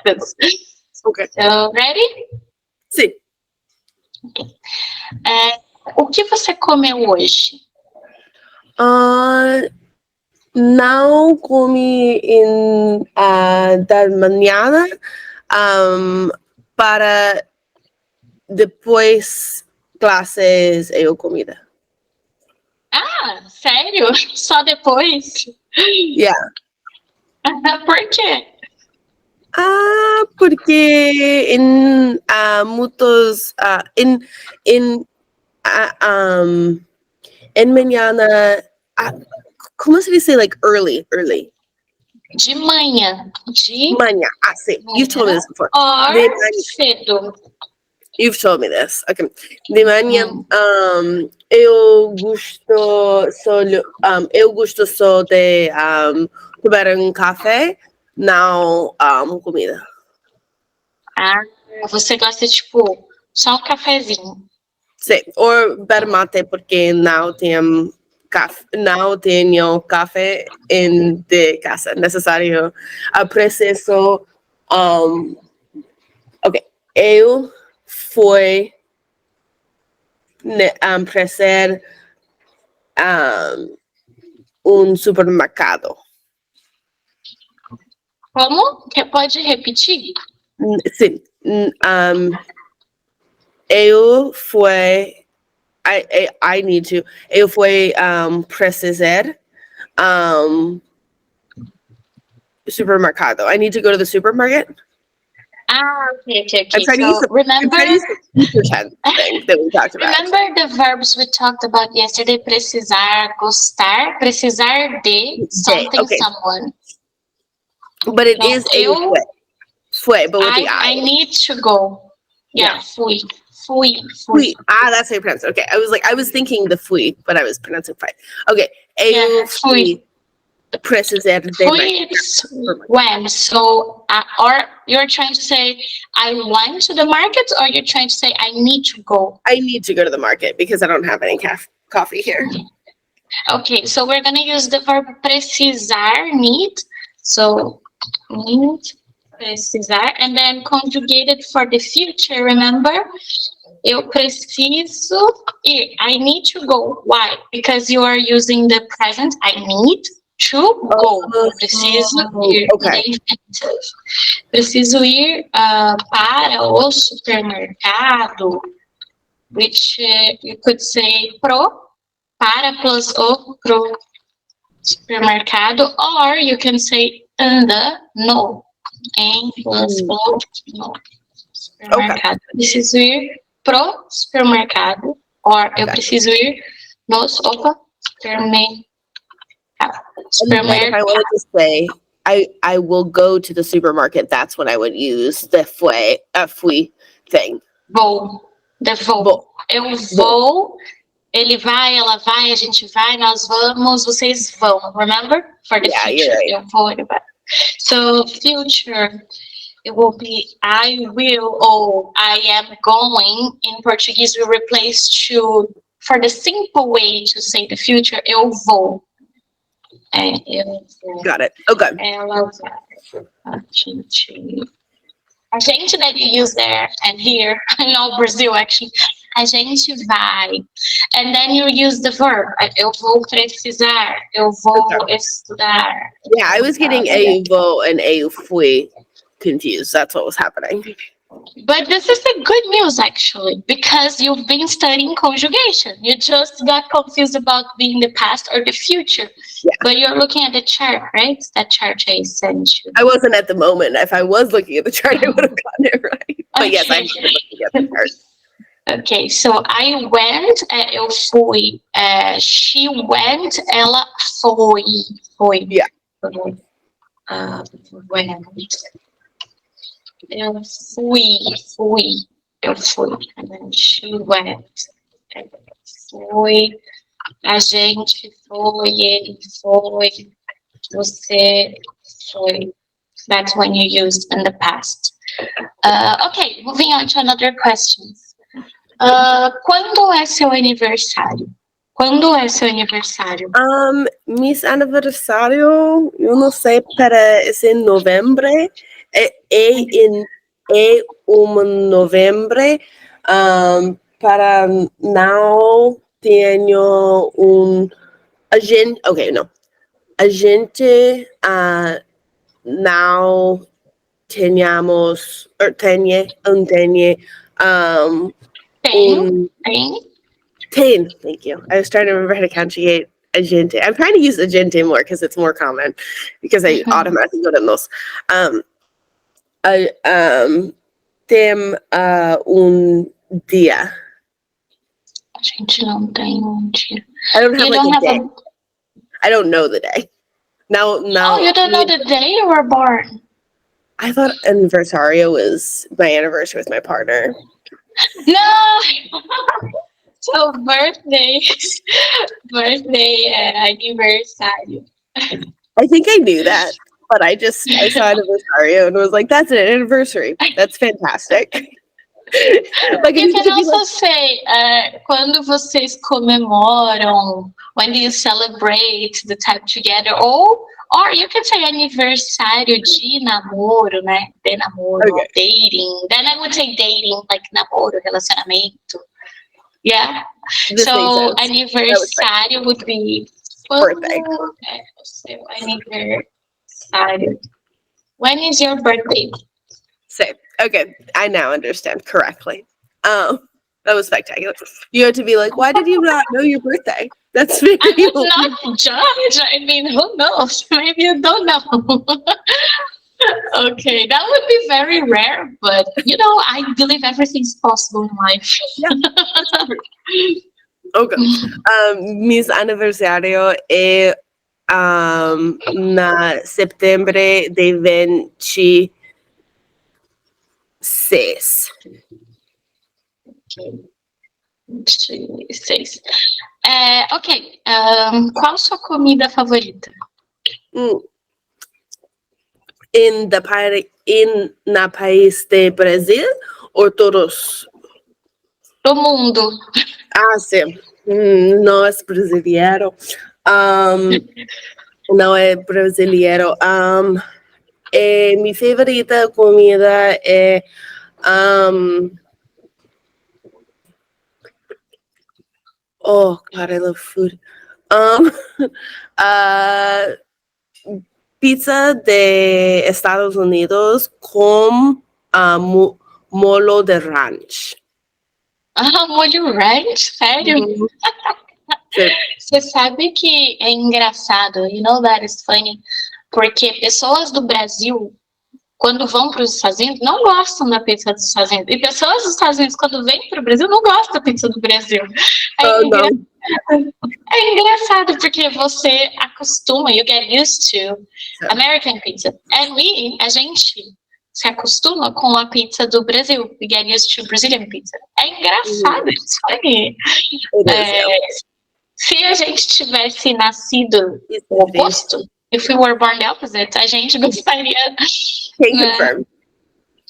this. Okay. So, ready? Sim. Okay. O que você comeu hoje? Não comi da manhã para depois classes eu comida. Ah, sério? Só depois? Yeah. Por quê? Porque muitos em manhã, como se diz like early? De manhã. De Manhã. Sim. You've told me this before. Or De manhã. cedo. You've told me this. Okay. De manhã, eu gosto só de tomar café, não comida. Ah, você gosta, tipo, só um cafezinho. Sim. Ou beber mate, porque não tenho café em de casa. Necessário. Preciso. Ok. Eu fui precisar supermercado. Como? Pode repetir? Sim. Eu fui. I need to. Eu fui precisar supermercado. I need to go to the supermarket. Okay. I'm trying to use the future tense thing that we talked about. Remember the verbs we talked about yesterday? Precisar, gostar, precisar de something, okay. Someone. But it is a fue, but with the I. I need to go. Yeah. Fui. That's how you pronounce it. Okay. I was thinking the fui, but I was pronouncing fui. Okay. Eu fui. Precisar de Fui, it's when. So, or you're trying to say, I went to the market, or you're trying to say, I need to go? I need to go to the market because I don't have any coffee here. Okay, so we're going to use the verb precisar, need. So, need, precisar, and then conjugated for the future, remember? Eu preciso ir. I need to go. Why? Because you are using the present, I need to go. Preciso ir. Okay. Preciso ir para o supermercado, which you could say para plus o pro supermercado, or you can say anda no, em plus o no supermercado. Preciso ir pro supermercado, or eu preciso ir nos supermercado. If I wanted to say, I will go to the supermarket, that's when I would use the fui thing. Vou. Eu vou. Ele vai, ela vai, a gente vai, nós vamos, vocês vão. Remember? For the future. Right. Eu vou, ele vai. So, future, it will be I will, or I am going. In Portuguese, we replace to, for the simple way to say the future, eu vou. Got it. Okay. Ela vai. A gente that you use there and here, no, Brazil actually. A gente vai. And then you use the verb. Eu vou precisar. Eu vou estudar. Yeah, I was getting eu vou and eu fui confused. That's what was happening. But this is the good news, actually, because you've been studying conjugation. You just got confused about being the past or the future. Yeah. But you're looking at the chart, right? That chart I sent you. I wasn't at the moment. If I was looking at the chart, I would have gotten it right. But okay. Yes, I'm looking at the chart. Okay, so I went, eu fui. She went, ela foi. Yeah. Went. Eu fui. Eu fui. And then she went. Foi. A gente foi. Ele foi. Você foi. That's when you used in the past. Okay, moving on to another question. Quando é seu aniversário? Quando é seu aniversário? Mis aniversário, eu não sei, para esse novembro. novembro, para não tenho a gente, a gente não tenhamos, tenha, thank you. I was trying to remember how to conjugate agente. I'm trying to use agente more because it's more common, because I automatically go to los. Tem dia. A gente não tem dia. I don't have a day. I don't know the day. Now. Oh, you don't know the day you were born? I thought anniversario was my anniversary with my partner. No. So birthday, anniversario. I think I knew that, but I saw anniversario and was like, that's an anniversary. That's fantastic. Like, you can also say, quando vocês comemoram, when do you celebrate the time together, or you can say aniversário de namoro, né? De namoro, okay. Dating. Then I would say dating, like namoro, relacionamento. Yeah. So aniversário would be birthday. Aniversário. When is your birthday? Same. Okay, I now understand correctly. That was spectacular. You had to be like, why did you not know your birthday? That's very I would not judge. I mean, who knows? Maybe you don't know. Okay, that would be very rare, but I believe everything's possible in life. Yeah. Okay. Mis aniversario é na setembro de 26. Ok. Qual sua comida favorita? Na país de Brasil ou todos? Do mundo. Sim. Não é brasileiro. Não é brasileiro. Minha favorita comida é oh God, I love food. Pizza de Estados Unidos com molho de ranch. Molho ranch? Sério? Você sabe que é engraçado, you know that is funny, porque pessoas do Brasil, quando vão para os Estados Unidos, não gostam da pizza dos Estados Unidos. E pessoas dos Estados Unidos, quando vêm para o Brasil, não gostam da pizza do Brasil. É engraçado, porque você acostuma, you get used to American pizza. And a gente se acostuma com a pizza do Brasil. We get used to Brazilian pizza. É engraçado isso aí. Se a gente tivesse nascido o oposto, if we were born the opposite, a gente gostaria. Can confirm.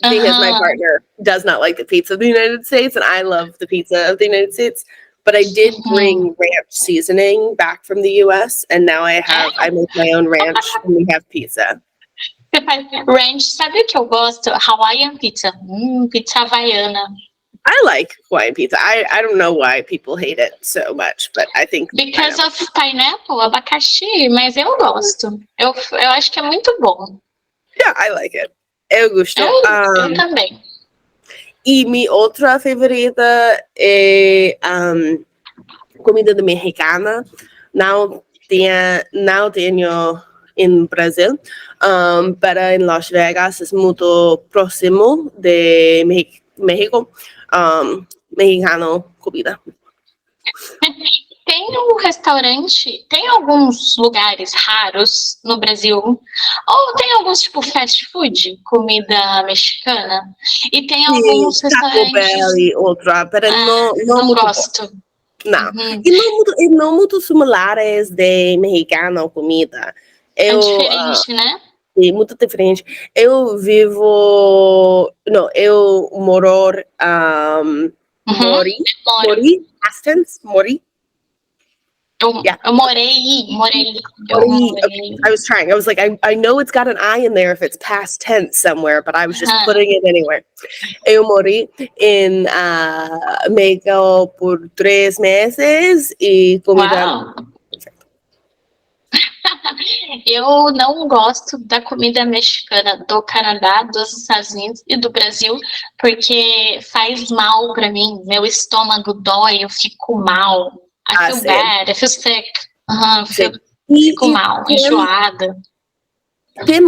Because my partner does not like the pizza of the United States, and I love the pizza of the United States. But I did bring ranch seasoning back from the US, and now I make my own ranch, and we have pizza. Ranch, sabe o que eu gosto? Hawaiian pizza. Pizza havaiana. I like Hawaiian pizza. I don't know why people hate it so much, but I think because of pineapple, abacaxi, mas eu gosto. Eu acho que é muito bom. Yeah, I like it. Eu gosto. Eu também. E minha outra favorita é comida mexicana. Não tenho em Brasil, pero em Las Vegas é muito próximo de México. Mexicano comida. Tem um restaurante, tem alguns lugares raros no Brasil, ou tem alguns tipo fast food, comida mexicana, e tem alguns restaurantes. Taco Bell e outra, mas não gosto. Não. E não muito similares de mexicano comida. É diferente, né? É muito diferente. Eu moro Mori. Eu morei. Okay. I was trying. I was like, I know it's got an I in there if it's past tense somewhere, but I was just putting it anywhere. Eu morei em México por 3 meses e comida. Uau! Eu não gosto da comida mexicana do Canadá, dos Estados Unidos e do Brasil, porque faz mal pra mim. Meu estômago dói, eu fico mal. I feel bad, I feel sick. Fico mal, enjoada. Tem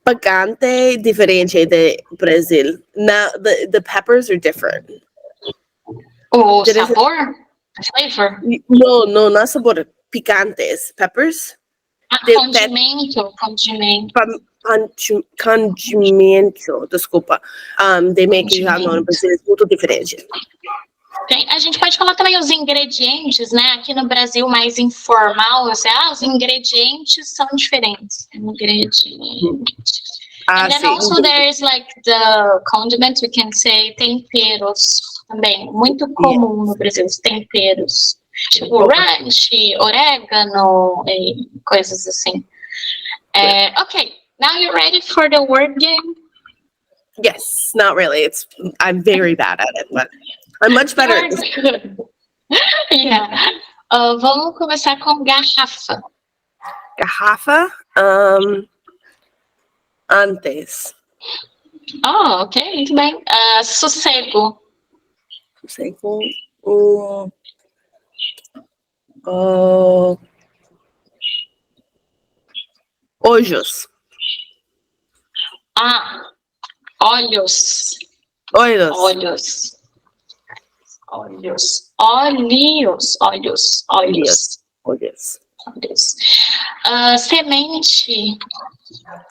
picante diferente de Brasil. Now, the peppers are different. O sabor? Flavor? No, not sabor. Picantes. Peppers? Condimento. Condimento, desculpa. They make it no Brasil é muito diferente. A gente pode falar também os ingredientes, né? Aqui no Brasil, mais informal, os ingredientes são diferentes. Ingredientes. And then also there's like the condiments, we can say temperos também. Muito comum no Brasil, os temperos. Tipo ranch, orégano e coisas assim. Okay, now you're ready for the word game? Yes, not really. I'm very bad at it, but I'm much better at this. Yeah. Vamos começar com garrafa. Garrafa? Antes. Oh, ok, muito bem. Sossego. Sossego. Olhos. Olhos. Semente.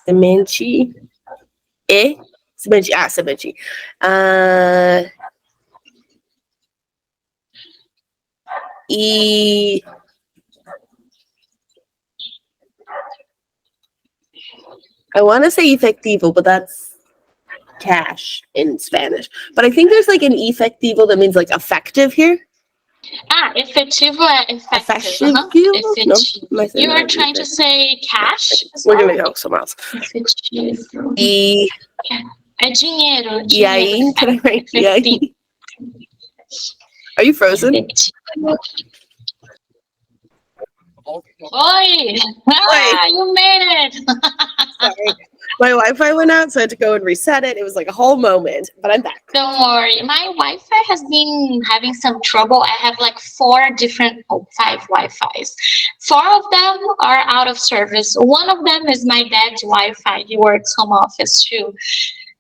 Semente. Semente. E I want to say efectivo, but that's cash in Spanish. But I think there's like an efectivo that means like effective here. Efetivo é effective. Efectivo. No, you are trying to say cash? We're going to go somewhere else. Efetivo. E dinheiro. E aí? Can I write? E aí? Are you frozen? Oi! You made it! Sorry. My Wi-Fi went out, so I had to go and reset it. It was like a whole moment, but I'm back. Don't worry. My Wi-Fi has been having some trouble. I have like 5 Wi-Fis. 4 of them are out of service. One of them is my dad's Wi-Fi. He works home office too.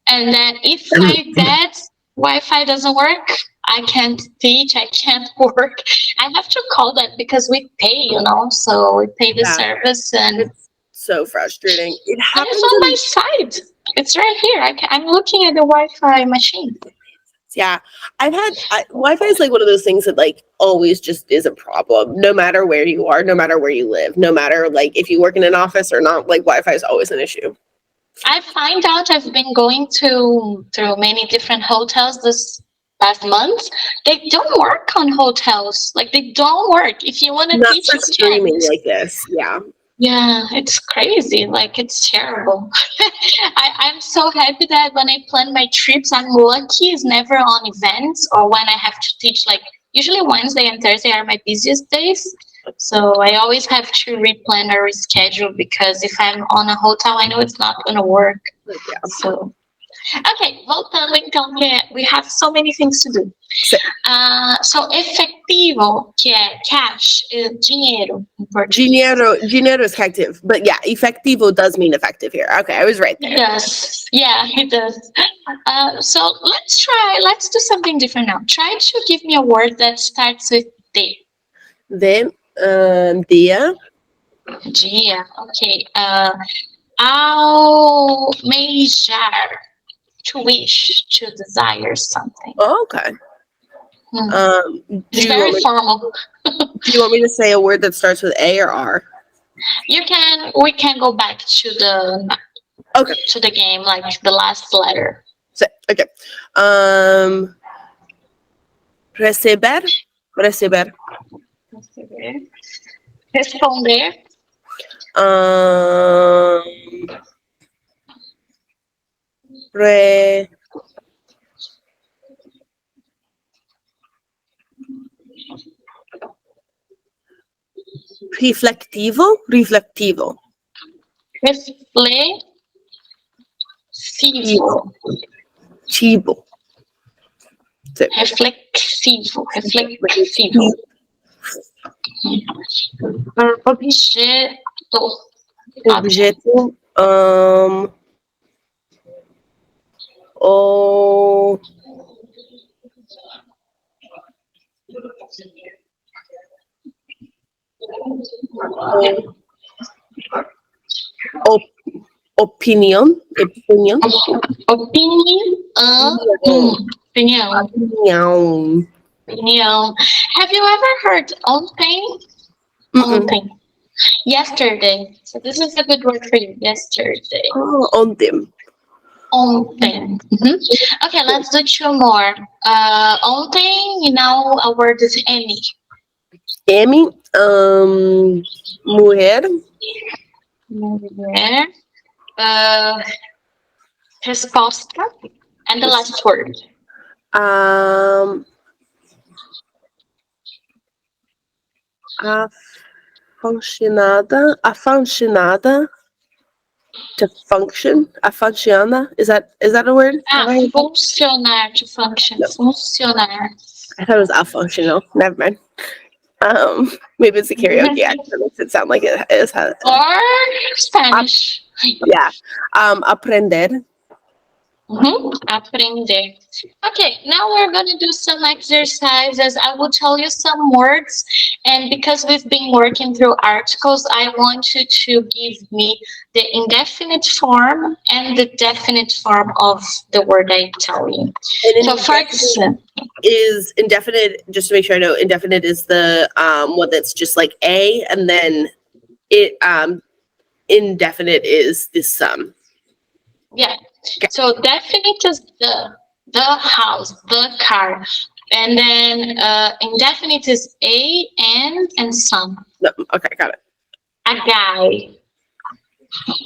And then if my dad's Wi-Fi doesn't work, I can't teach, I can't work. I have to call that because we pay, so we pay the service and it's so frustrating. It happens on my side. It's right here. I'm looking at the Wi-Fi machine. Yeah, Wi-Fi is like one of those things that like always just is a problem, no matter where you are, no matter where you live, no matter like if you work in an office or not, like Wi-Fi is always an issue. I find out I've been going through many different hotels this past month. They don't work on hotels. Like they don't work. If you want to teach for streaming like this, yeah, it's crazy. Like it's terrible. I'm so happy that when I plan my trips, I'm lucky it's never on events or when I have to teach. Like usually Wednesday and Thursday are my busiest days. So I always have to replan or reschedule because if I'm on a hotel, I know it's not going to work. Yeah. So, okay, voltando então, que we have so many things to do. So efectivo, que é cash, dinheiro in Portuguese. Dinheiro is effective, but yeah, efectivo does mean effective here. Okay, I was right there. It does. Yeah, it does. So let's do something different now. Try to give me a word that starts with D. Dia. Dia, okay. Almejar, to wish, to desire something. Oh, okay. It's very formal. Do you want me to say a word that starts with A or R? We can go back to the game, like the last letter. Okay. Receber. Responder. Re, reflectivo, reflectivo. Reflexivo. Tivo. Sim. Reflexivo. Reflexivo. Objeto. Objeto. O opinião. Opinião. Opinião. Opinião. Opinião. Have you ever heard ontem? Ontem. Yesterday. So this is a good word for you. Yesterday. Oh, ontem. Ontem. Okay, let's do two more. Ontem, now a word is any. M, mulher. Mulher. Resposta. And the last word. Aficionada to function. Aficionada. Is that a word? Funcionar, to function. No. Funcionar. I thought it was afunctional. Never mind. Maybe it's a karaoke act that makes it sound like it is. Or Spanish. Yeah. Aprender. Aprender. Okay, now we're going to do some exercises. I will tell you some words, and because we've been working through articles, I want you to give me the indefinite form and the definite form of the word I tell you. So, for example, is indefinite, just to make sure I know, indefinite is the one that's just like a, and then it indefinite is this sum. Yeah. Okay. So definite is the house, the car, and then indefinite is a, and some. No, okay, got it. A guy.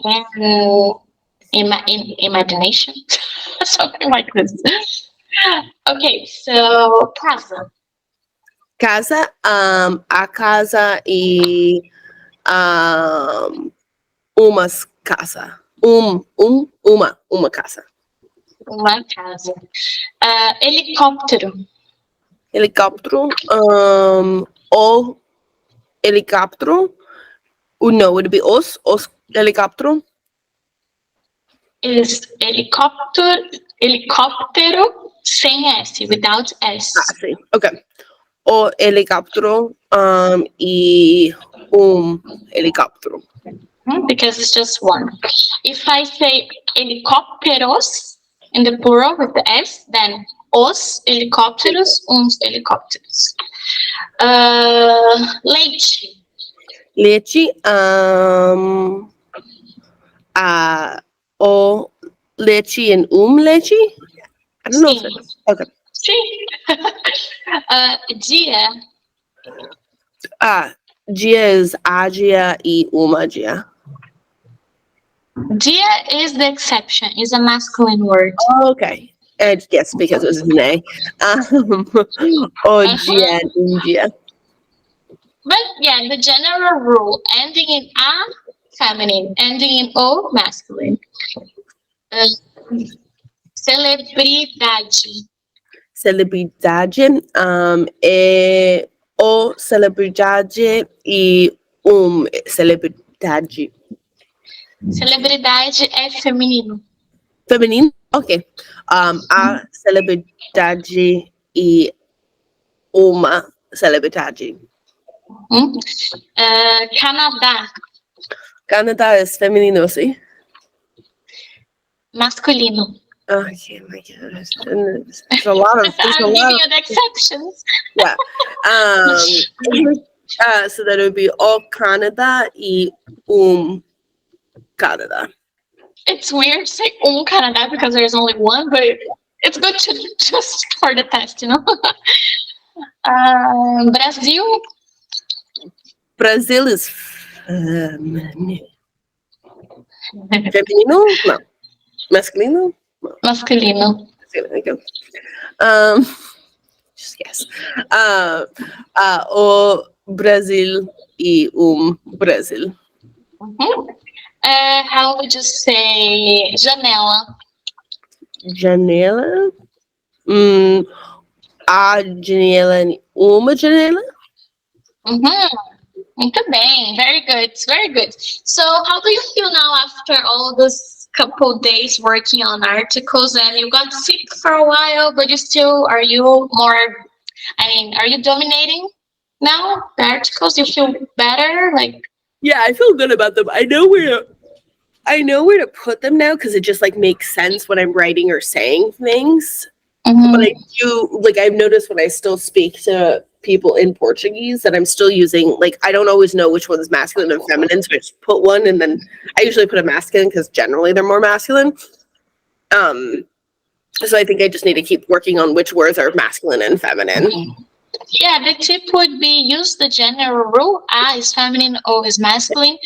And imagination, something like this. Okay, so casa. Casa, a casa e umas casa. Uma casa. Uma casa. Helicóptero. Helicóptero. O helicóptero. No, would it be os helicóptero? Is helicóptero sem S, without S. Sim. Okay. O helicóptero e helicóptero. Because it's just one. If I say helicópteros in the plural with the S, then os helicópteros, uns helicópteros. Leite. Leite, o leite and leite? I don't know. If it's, okay. Sim. Dia. Dia is a dia e uma dia. Dia is the exception. It's a masculine word. Oh, okay. And yes, because it was an A. O dia and dia. But yeah, the general rule, ending in a, feminine, ending in o, masculine. Celebridade. Celebridade é o celebridade e celebridade. Celebridade é feminino. Feminino? Ok. A celebridade e uma celebridade. Canadá. Canadá is feminino, sim? Masculino. Okay, my goodness. There's a lot of. I'm giving you the exceptions. Yeah. So that would be o Canada e Canada. It's weird to say Canada because there's only one, but it's good to just for the test, you know. Brasil. Brazil is feminino? No. Masculino? No. Masculino. There you go. Just guess. O Brasil e Brasil. How would you say janela? Janela? A janela, uma janela? Muito bem. Very good. Very good. So how do you feel now after all this couple days working on articles, and you got sick for a while, but are you dominating now the articles? You feel better? Yeah, I feel good about them. I know where to put them now because it just like makes sense when I'm writing or saying things. But I do, like, I've noticed when I still speak to people in Portuguese that I'm still using, like, I don't always know which one's masculine and feminine, so I just put one, and then I usually put a masculine because generally they're more masculine. So I think I just need to keep working on which words are masculine and feminine. Yeah, the tip would be use the general rule. A is feminine, O is masculine.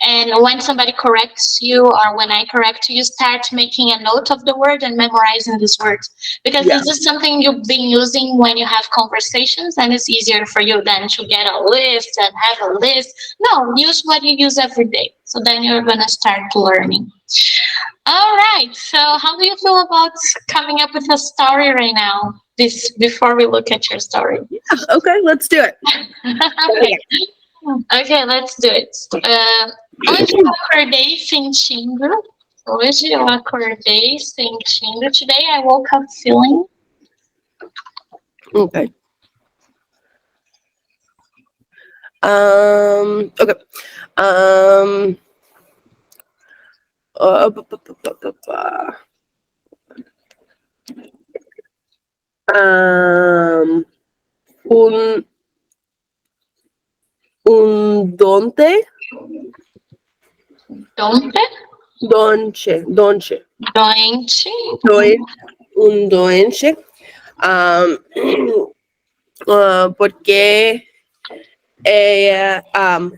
And when somebody corrects you or when I correct you, start making a note of the word and memorizing these words. Because this is something you've been using when you have conversations, and it's easier for you than to get a list and have a list. No, use what you use every day. So then you're going to start learning. All right. So how do you feel about coming up with a story right now? Before we look at your story. Yeah, okay, let's do it. Okay, let's do it. Hoje eu acordei sentindo. Hoje eu acordei sentindo. Today I woke up feeling. Okay. Okay. Donte. Doente. Porque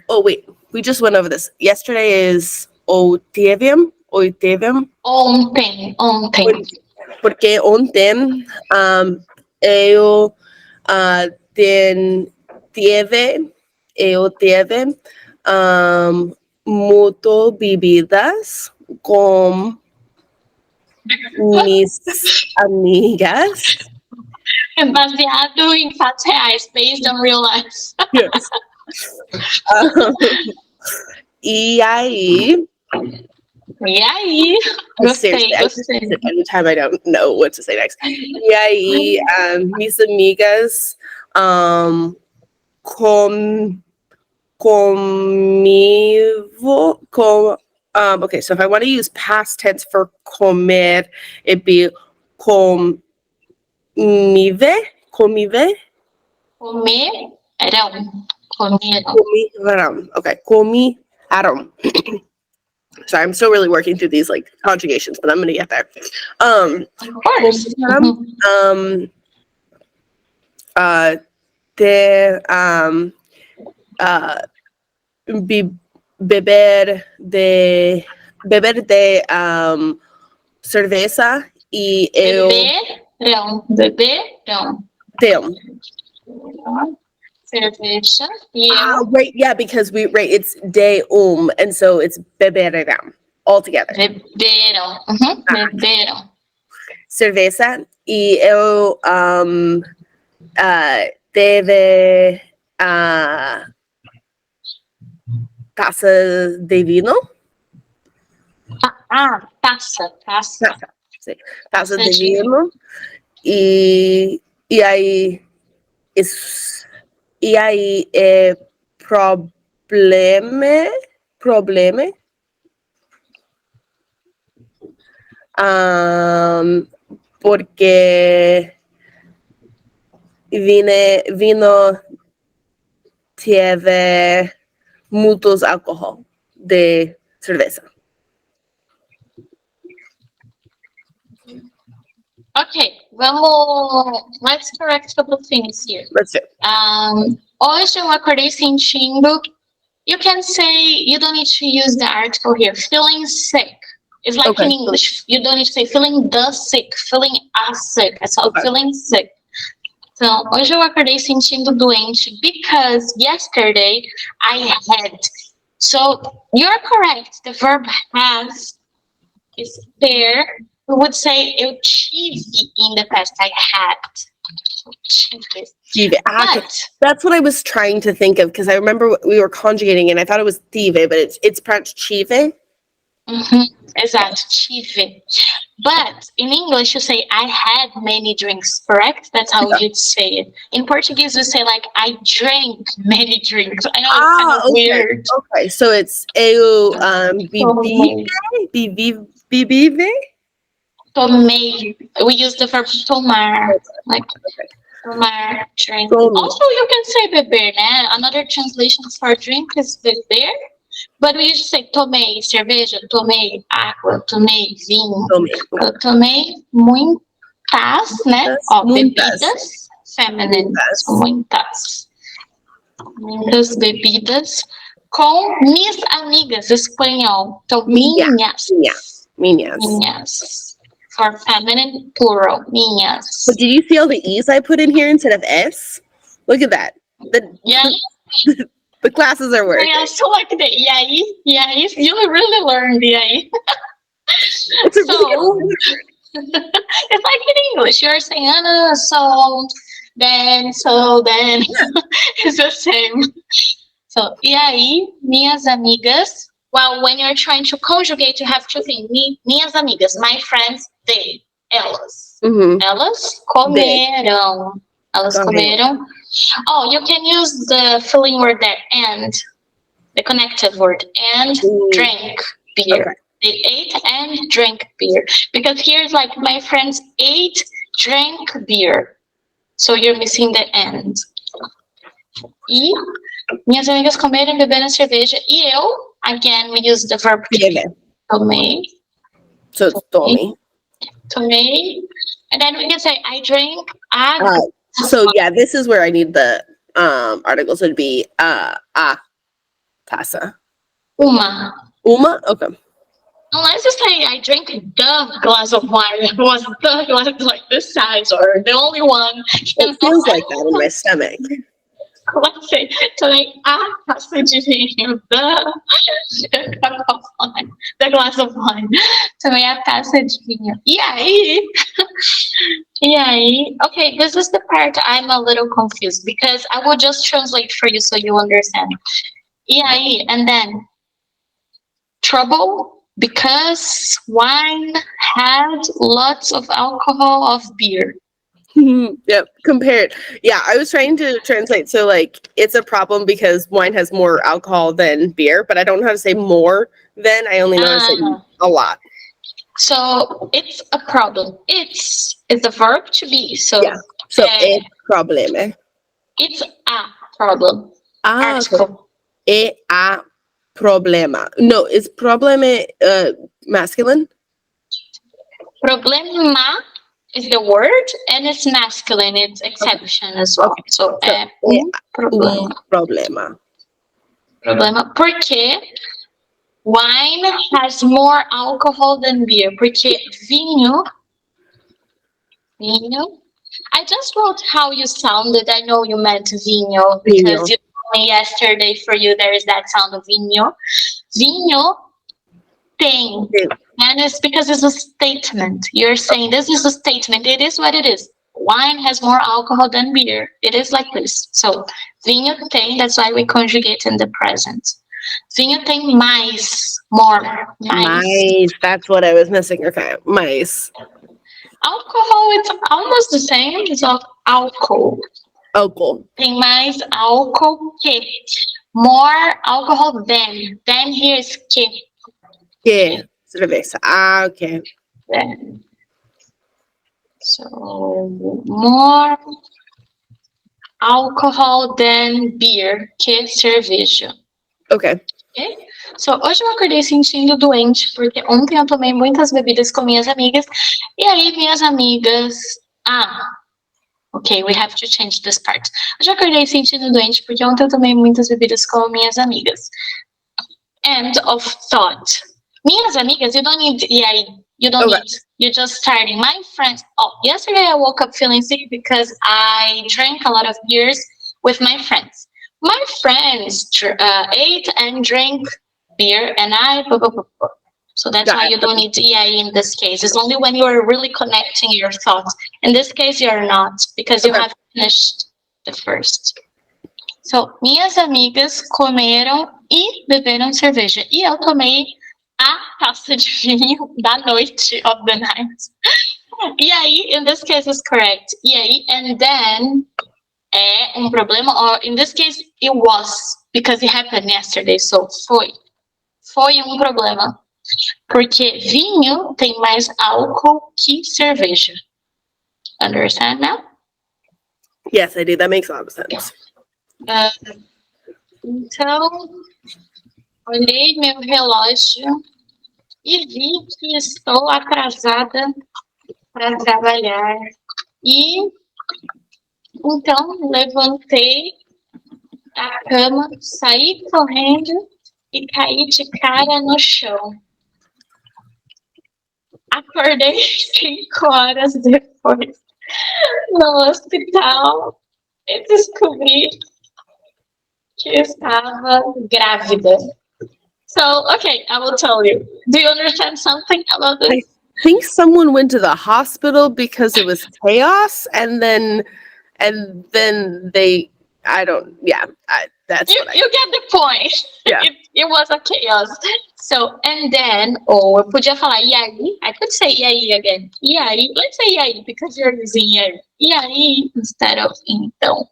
oh wait, we just went over this. Yesterday is ontem. Porque ontem eu teve muito bebidas com mis amigas. Baseado em fatos reais, based on real life. Yes. E aí? Gostei. Anytime I don't know what to say next. E aí, mis amigas okay, so if I want to use past tense for comer, it'd be comive. Okay, comiram. Sorry, I'm still really working through these like conjugations, but I'm gonna get there. Of course. Beber de cerveza e eu beberão. Cerveja. Right, yeah, because it's de and so it's beberão all together. Beberão. Beberão. Cerveza e eu teve taça de vinho. Taça. Taça de vinho. E aí é problema porque vino teve muitos álcool de cerveja. Okay, let's correct a couple things here. Let's do it. Hoje eu acordei sentindo You can say, you don't need to use the article here. Feeling sick. It's like in English. You don't need to say feeling the sick, feeling a sick. É só feeling sick. Então, hoje eu acordei sentindo doente because yesterday I had. So, you're correct. The verb has is there. We would say eu tive in the past. I had. Tive. That's what I was trying to think of because I remember we were conjugating and I thought it was tive, but it's pronounced chive. Exato, tive. But in English, you say I had many drinks, correct? That's how you'd say it. In Portuguese, we say like I drank many drinks. I know it's kind of weird. Okay, so it's eu vive. Tomei. We use the verb tomar, like tomar, drink. Also, you can say beber, né? Another translation for drink is beber, but we usually say tomei cerveja, tomei água, tomei vinho. Eu tomei muitas, né? Ó, bebidas femininas, muitas. Muitas bebidas com minhas amigas, espanhol. Então, minhas. For feminine, plural, minhas. But did you see all the E's I put in here instead of S? Look at that. The classes are working. I also like the e aí. You really learned e aí. So, it's like in English. You're saying, so then. It's the same. So, e aí, minhas amigas. Well, when you're trying to conjugate, you have to think, minhas amigas, my friends, they, elas. Elas comeram. Elas comeram. Oh, you can use the filling word there, and, the connective word, and drank beer. Okay. They ate and drank beer. Because here's like, my friends ate, drank beer. So you're missing the and. E minhas amigas comeram, beberam cerveja. E eu, again, we use the verb tomei. So it's tomei. Tomei. And then we can say, I drank a... So yeah, this is where I need the articles would be a taça. Uma. Okay. Unless you say, I drank the glass of wine. It was the glass like this size or the only one. It feels like that in my stomach. Let's say, tomei a taça de vinho, the cup of wine, the glass of wine. Tomei a taça de vinho. E aí? E aí? Okay, this is the part I'm a little confused because I will just translate for you so you understand. E aí? And then, trouble because wine had lots of alcohol of beer. Yep, compared. Yeah, I was trying to translate. So, like, it's a problem because wine has more alcohol than beer, but I don't know how to say more than. I only know how to say a lot. So, it's a problem. It's the verb to be. So, yeah. So, it's problema. It's a problem. Article. Okay. A problema. No, is problema masculine? Problema is the word, and it's masculine. It's exception as well. Okay. So, problema. Problema. Porque wine has more alcohol than beer. Porque vinho. I just wrote how you sounded. I know you meant vinho because you told me yesterday for you there is that sound of vinho. Vinho tem. And it's because it's a statement. You're saying this is a statement. It is what it is. Wine has more alcohol than beer. It is like this. So, vinho tem, that's why we conjugate in the present. Vinho tem mais, more. Mais. That's what I was missing. Okay, mais. Alcohol, it's almost the same. It's alcohol. Alcohol. Tem mais álcool que. More alcohol than. Than here is que. Que. Cerveza. Okay. Then. So, more alcohol than beer, que cerveja. Okay. Okay? So, hoje eu acordei sentindo doente, porque ontem eu tomei muitas bebidas com minhas amigas, e aí minhas amigas, Okay, we have to change this part. Eu já acordei sentindo doente porque ontem eu tomei muitas bebidas com minhas amigas. End of thought. Minhas amigas, you don't need EI. You don't need. You're just starting. My friends. Oh, yesterday I woke up feeling sick because I drank a lot of beers with my friends. My friends ate and drank beer, and I. So that's why you don't need EI in this case. It's only when you are really connecting your thoughts. In this case, you're not, because you have finished the first. So, minhas amigas comeram e beberam cerveja. E eu tomei a taça de vinho da noite, of the night. E aí, in this case is correct. E aí, and then é um problema, or in this case, it was, because it happened yesterday, so foi. Foi um problema. Porque vinho tem mais álcool que cerveja. Understand now? Yes, I do. That makes a lot of sense. Então, olhei meu relógio e vi que estou atrasada para trabalhar. E então levantei da cama, saí correndo e caí de cara no chão. Acordei 5 horas depois no hospital e descobri que estava grávida. So, okay, I will tell you. Do you understand something about this? I think someone went to the hospital because it was chaos, and then they. I don't. Yeah, that's you get the point. Yeah. It was a chaos. So, and then, eu podia falar e aí. I could say e aí again. E aí, let's say e aí, because you're using e aí. E aí, instead of então.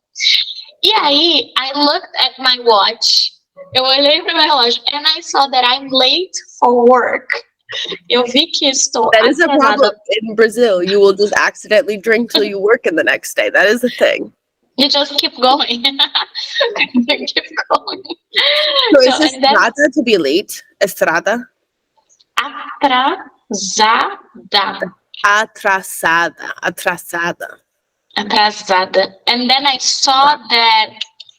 E aí, I looked at my watch. Eu olhei para meu relógio and I saw that I'm late for work. Eu vi que estou That is a atrasada. problem in Brazil. You will just accidentally drink till you work in the next day. That is a thing. You just keep going. You keep going. So is estrada to be late? Estrada? Atrasada. Atrasada. And then I saw that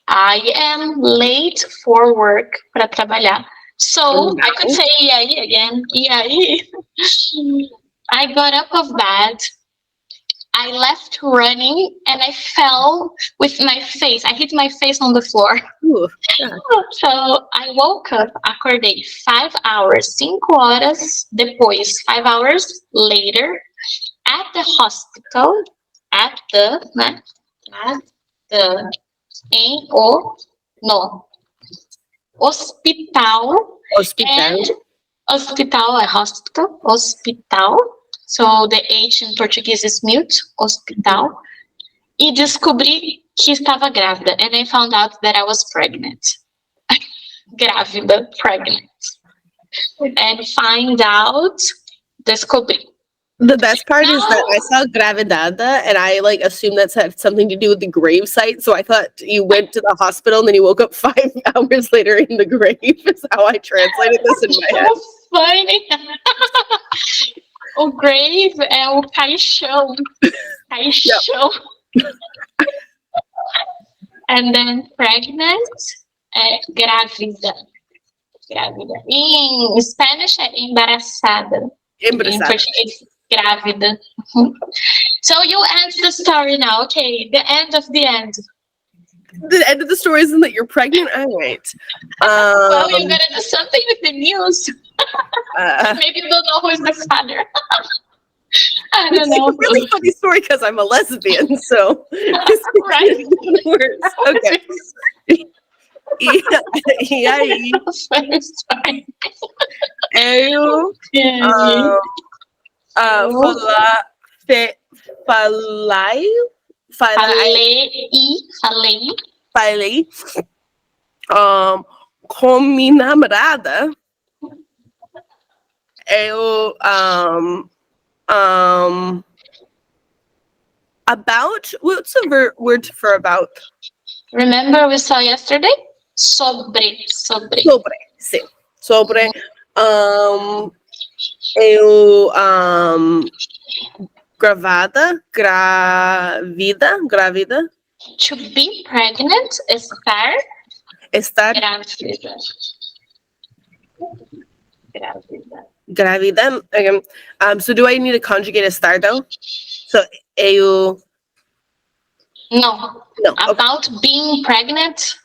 I am late for work para trabalhar. So I could say e aí again. E aí. I got up of bed. I left running and I fell with my face. I hit my face on the floor. Ooh, So I woke up, acordei 5 hours, 5 horas depois, 5 hours later, at the hospital, hospital. So the H in Portuguese is mute, hospital. E descobri que estava grávida. And I found out that I was pregnant. Grávida, pregnant. And descobri. The best part is that I saw gravidada and I assumed that had something to do with the grave site. So I thought you went to the hospital and then you woke up 5 hours later in the grave is how I translated this in my head. So funny. O grave é o caixão. Caixão. Yep. And then pregnant é grávida. Em Spanish é embaraçada. Em português, grávida. So you end the story now. Okay, the end of the end. The end of the story isn't that you're pregnant? All right. Well, you gotta do something with the news. Maybe you don't know who is the father. I don't know. It's a really funny story because I'm a lesbian, so it's right. Worse. Okay. E aí? Eu falei com minha namorada. Eu about, what's the word for about? Remember we saw yesterday? Sobre. Sim. Sobre. Eu Gravida. To be pregnant, estar Estar grávida. Grávida. grávida. Okay. So do I need to conjugate estar though? So eu. No. No. Okay. About being pregnant?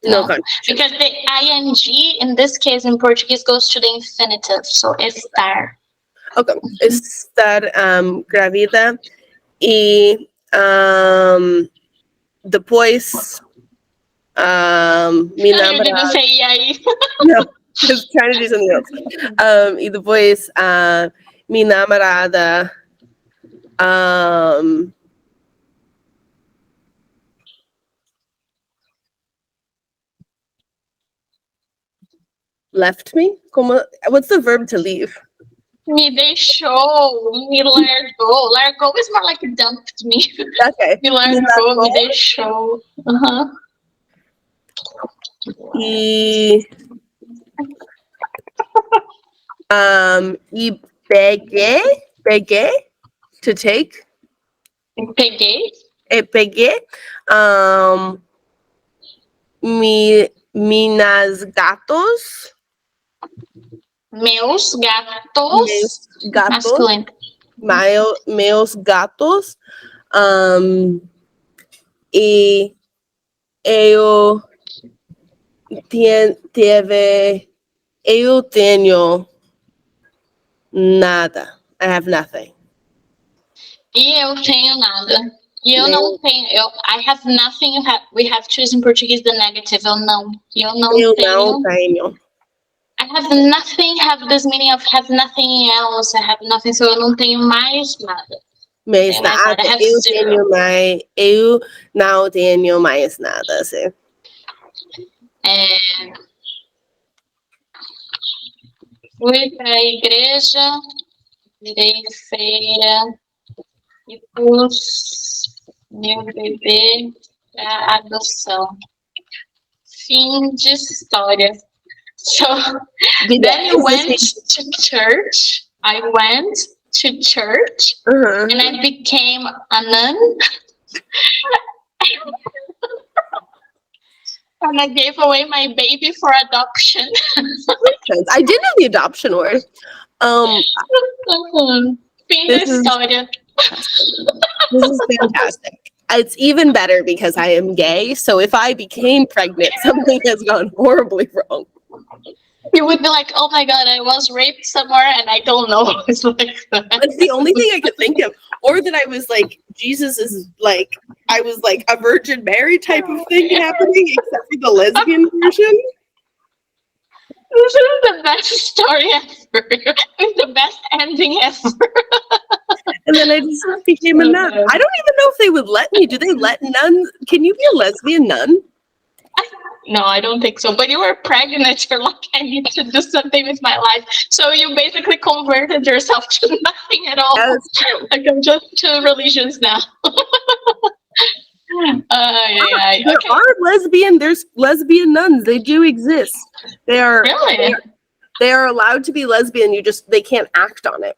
No No. conjugation. Because the ing in this case in Portuguese goes to the infinitive. So estar. Okay. Estar grávida y depois mi You didn't namorado. say e aí. No, I was trying to do something else. Y depois mi namorada left me. What's the verb to leave? Me deixou, me largou. Largou is more like dumped me. Okay. Me largou, me deixou. Y pegué to take. Peguei. Pegué minas gatos. Meus gatos. Masculino. Meus gatos. E eu tenho nada. I have nothing. E eu tenho nada. E eu não tenho. I have nothing. We have to use in Portuguese the negative. Eu não tenho. I have nothing. Have this meaning of have nothing else. I have nothing. So eu não tenho mais nada. Mais nada. Eu não tenho mais nada. Sim. Fui para a igreja, virei feira e pus meu bebê para adoção. Fim de história. So then you went to church. I went to church and I became a nun. And I gave away my baby for adoption. I did know the adoption word. Fim da história. This is fantastic. It's even better because I am gay. So if I became pregnant, something has gone horribly wrong. You would be like, oh my God, I was raped somewhere and I don't know. It's like that. That's the only thing I could think of. Or that I was like, Jesus is like, I was like a Virgin Mary type of thing happening, except for the lesbian version. This is the best story ever. It's the best ending ever. And then I just became a nun. I don't even know if they would let me. Do they let nuns? Can you be a lesbian nun? No, I don't think so. But you were pregnant. You're like, I need to do something with my life. So you basically converted yourself to nothing at all. That's true. Like I'm just to religions now. There's lesbian nuns. They do exist. They are really. They are allowed to be lesbian. They can't act on it.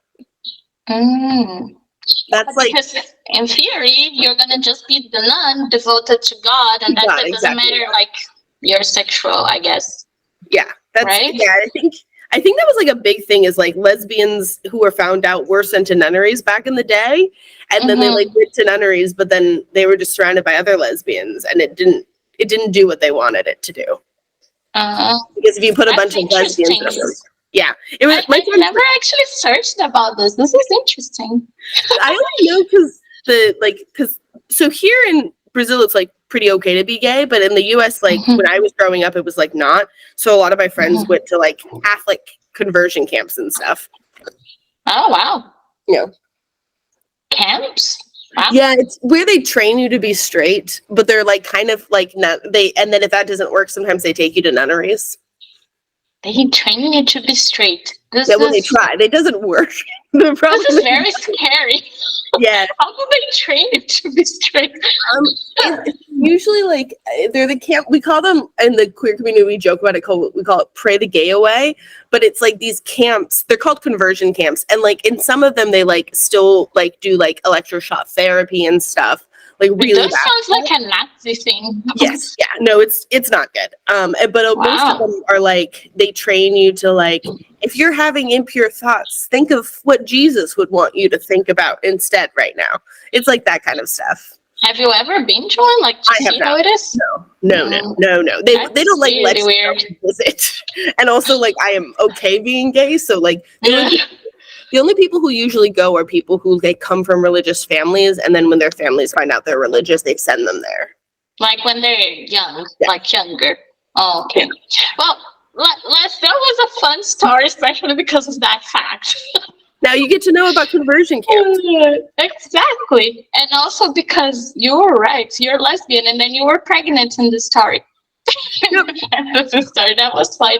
That's like, because in theory you're gonna just be the nun devoted to God, and that's it. Doesn't matter like you're sexual, I guess. Yeah, that's right. Yeah, I think that was like a big thing is like lesbians who were found out were sent to nunneries back in the day, and then they like went to nunneries, but then they were just surrounded by other lesbians, and it didn't do what they wanted it to do. Because if you put a bunch of lesbians, yeah, it was. I never actually searched about this. This is interesting. I only know because so here in Brazil it's like pretty okay to be gay, but in the US, like when I was growing up, it was like not. So a lot of my friends went to like Catholic conversion camps and stuff. Oh wow! Yeah, camps. Wow. Yeah, it's where they train you to be straight, but they're like kind of like not they. And then if that doesn't work, sometimes they take you to nunneries. They train you to be straight. When they try, it doesn't work. This is very scary. Yeah. How do they train it to be straight? It's usually like they're the camp. We call them in the queer community. We joke about it. We call it "pray the gay away," but it's like these camps. They're called conversion camps, and like in some of them, they like still like do like electroshock therapy and stuff. Like really. This sounds like a Nazi thing. Yes. Yeah. No, it's not good. But most of Wow. them are like they train you to like if you're having impure thoughts, think of what Jesus would want you to think about instead right now. It's like that kind of stuff. Have you ever been to one? Like to I have see how not. it is? No. They That's don't like let really you weird. visit. And also like I am okay being gay, so like the only people who usually go are people who they come from religious families, and then when their families find out they're religious, they send them there. Like when they're young, Yeah. like younger. Oh, okay. Well, that was a fun story, especially because of that fact. Now you get to know about conversion camps. Exactly. And also because you were right, you're lesbian, and then you were pregnant in the story. That's the story. That was funny.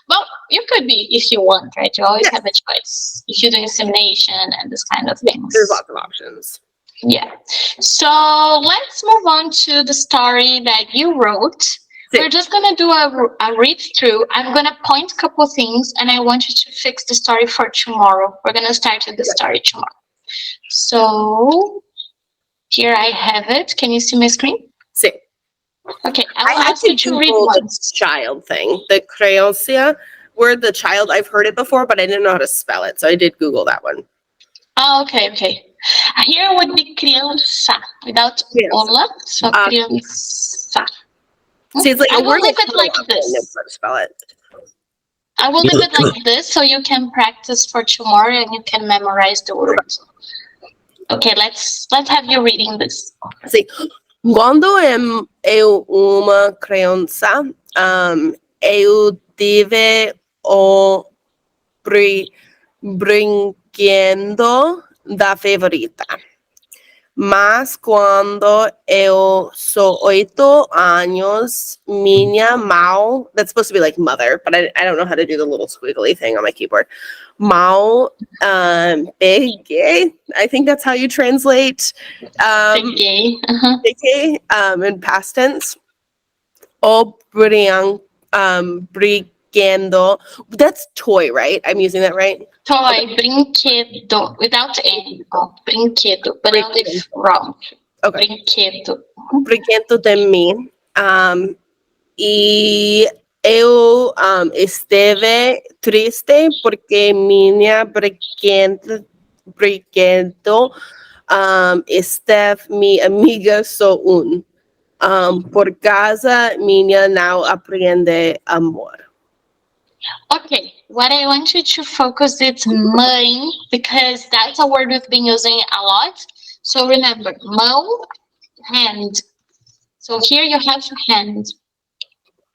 Well, you could be if you want, right? You always have a choice. If you do insemination and this kind of things. There's lots of options. Yeah. So let's move on to the story that you wrote. We're just going to do a read through. I'm going to point a couple things and I want you to fix the story for tomorrow. We're going to start with the story tomorrow. So here I have it. Can you see my screen? See. Okay. I'll ask you to read once. The child thing. The creoncia word, the child, I've heard it before, but I didn't know how to spell it. So I did Google that one. Oh, okay. Here would be criança without ola. So criança. See, it's like I will leave it like this. Spell it. I will leave it like this so you can practice for tomorrow and you can memorize the words. Okay, let's have you reading this. See, quando eu uma criança, eu tive o brinquedo da favorita. Mas quando eu sou 8 anos, minha mãe, that's supposed to be like mother, but I don't know how to do the little squiggly thing on my keyboard. Mão, peguei, I think that's how you translate peguei, in past tense. O brinquedo, that's toy, right? I'm using that right? Toy, brinquedo, without N. Oh, brinquedo, but I'll leave wrong. Okay. Brinquedo. Brinquedo de mim. E eu esteve triste porque minha brinquedo esteve minha amiga só por causa minha não aprende amor. Okay, what I want you to focus is mãe, because that's a word we've been using a lot. So remember, mão, hand. So here you have hand,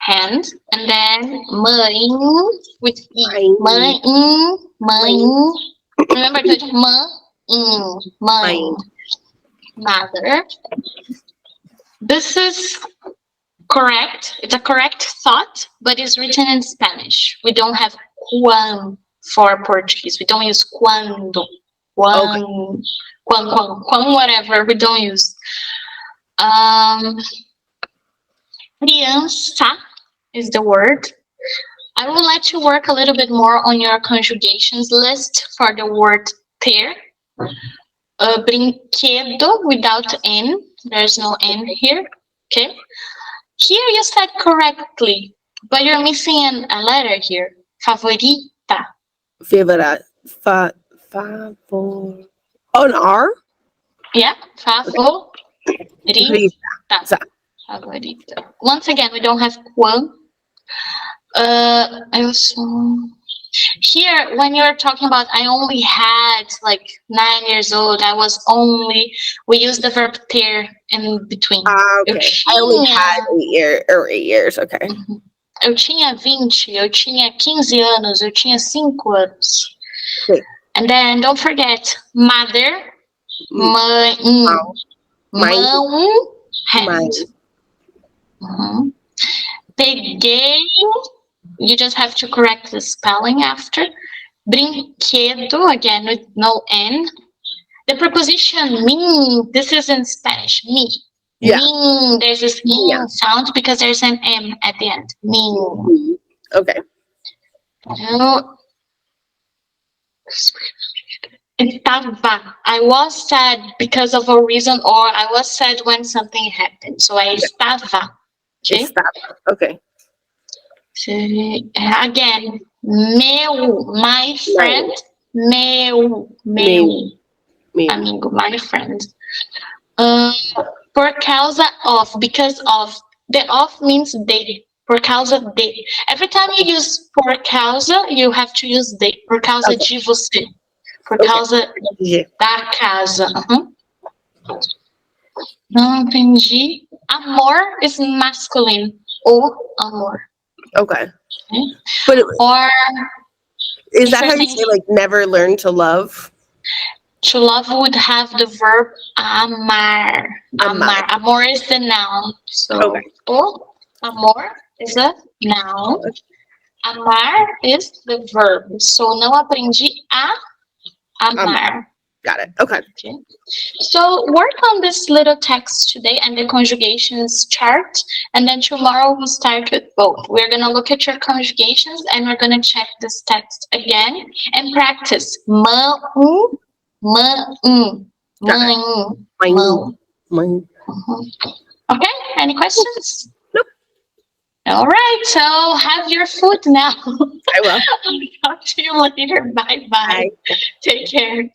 and then mãe with E. Mãe. Remember to mãe, mother. This is correct. It's a correct thought, but it's written in Spanish. We don't have cuan for Portuguese. We don't use cuando, cuan, whatever. We don't use. Criança is the word. I will let you work a little bit more on your conjugations list for the word ter. Brinquedo without N. There's no N here. Okay. Here you said correctly, but you're missing a letter here. Favorita. Favorita. Oh, an R? Yeah. Favorita. Favorita. Once again, we don't have qual. I also... Here, when you're talking about I only had like 9 years old, we use the verb ter in between. Okay. I only had 8 years, okay. Eu tinha 20, eu tinha 15 anos, eu tinha 5 anos. Okay. And then don't forget, mother, mãe, mão, hand. Peguei. You just have to correct the spelling after. Brinquedo, again with no N. The preposition me, this is in Spanish, me. Yeah. Me, there's this me Yeah. sound because there's an M at the end. Me. Okay. No. Estava. I was sad because of a reason, or I was sad when something happened. So I estava. Okay. Estava. Okay. So, again, meu, my friend. Meu. Amigo, my friend. Por causa of, because of. The of means de. Por causa de. Every time you use por causa, you have to use de. Por causa de você. Por causa da casa. Não entendi. Amor is masculine. O amor. Okay. But Or is that how you say like never learn to love? To love would have the verb amar. Amar. Amor is the noun. So o amor is a noun. Amar is the verb. So não aprendi a amar. Got it. Okay. So work on this little text today and the conjugations chart, and then tomorrow we'll start with both. We're going to look at your conjugations and we're going to check this text again and practice. Mãe. Okay, any questions? Nope. All right, so have your food now. I will. I'll talk to you later. Bye-bye. Take care.